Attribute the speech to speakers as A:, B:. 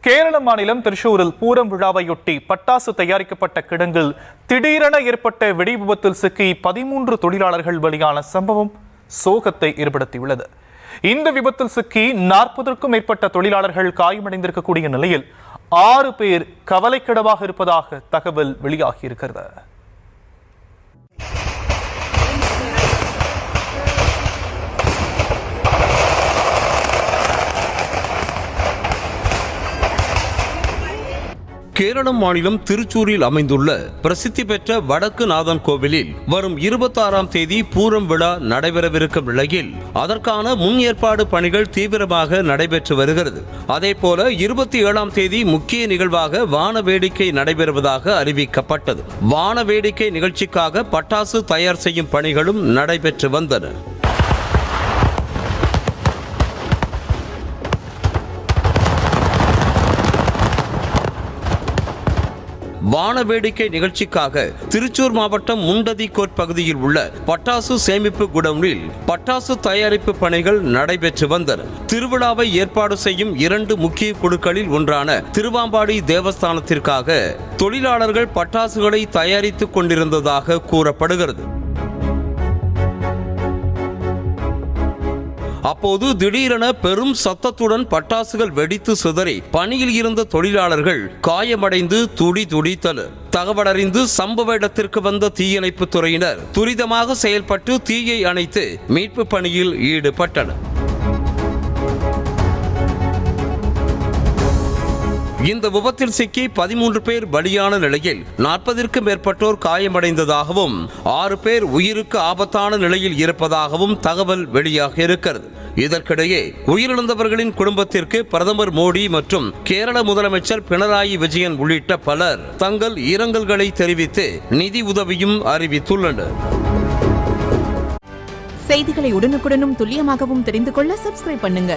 A: கேரள மாநிலம் திருச்சூரில் பூரம் விழாவையொட்டி பட்டாசு தயாரிக்கப்பட்ட கிடங்கில் திடீரென ஏற்பட்ட வெடி விபத்தில் சிக்கி 13 தொழிலாளர்கள் பலியான சம்பவம் சோகத்தை ஏற்படுத்தியுள்ளது. இந்த விபத்தில் சிக்கி 40க்கும் மேற்பட்ட தொழிலாளர்கள் காயமடைந்திருக்கக்கூடிய நிலையில் 6 பேர் கவலைக்கிடமாக இருப்பதாக தகவல் வெளியாகியிருக்கிறது.
B: கேரள மாநிலம் திருச்சூரில் அமைந்துள்ள பிரசித்தி பெற்ற வடக்கு நாதன் கோவிலில் வரும் 26ஆம் தேதி பூரம் விழா நடைபெறவிருக்கும் நிலையில் அதற்கான முன் ஏற்பாடு பணிகள் தீவிரமாக நடைபெற்று வருகிறது. அதேபோல 27ஆம் தேதி முக்கிய நிகழ்வாக வான வேடிக்கை நடைபெறுவதாக அறிவிக்கப்பட்டது. வான வேடிக்கை நிகழ்ச்சிக்காக பட்டாசு தயார் செய்யும் பணிகளும் நடைபெற்று வந்தன. வான வேடிக்கை நிகழ்ச்சிக்காக திருச்சூர் மாவட்டம் முண்டதிக்கோட் பகுதியில் உள்ள பட்டாசு சேமிப்பு குடவுனில் பட்டாசு தயாரிப்பு பணிகள் நடைபெற்று வந்தன. திருவிழாவை ஏற்பாடு செய்யும் 2 முக்கிய குழுக்களில் ஒன்றான திருவாம்பாடி தேவஸ்தானத்திற்காக தொழிலாளர்கள் பட்டாசுகளை தயாரித்துக் கொண்டிருந்ததாக கூறப்படுகிறது. அப்போது திடீரென பெரும் சத்தத்துடன் பட்டாசுகள் வெடித்து சிதறி பணியில் இருந்த தொழிலாளர்கள் காயமடைந்து துடித்தனர். தகவலறிந்து சம்பவ இடத்திற்கு வந்த தீயணைப்பு துறையினர் துரிதமாக செயல்பட்டு தீயை அணைத்து மீட்பு பணியில் ஈடுபட்டனர். இந்த விபத்தில் சிக்கி 13 பேர் பலியான நிலையில் 40க்கும் மேற்பட்டோர் காயமடைந்ததாகவும் 6 பேர் உயிருக்கு ஆபத்தான நிலையில் இருப்பதாகவும் தகவல் வெளியாக இருக்கிறது. இதற்கிடையே உயிரிழந்தவர்களின் குடும்பத்திற்கு பிரதமர் மோடி மற்றும் கேரள முதலமைச்சர் பினராயி விஜயன் உள்ளிட்ட பலர் தங்கள் இரங்கல்களை தெரிவித்து நிதி உதவியும் அறிவித்துள்ளனர்.
C: செய்திகளை உடனுக்குடனும் துல்லியமாகவும் தெரிந்து கொள்ள சப்ஸ்கிரைப் பண்ணுங்க.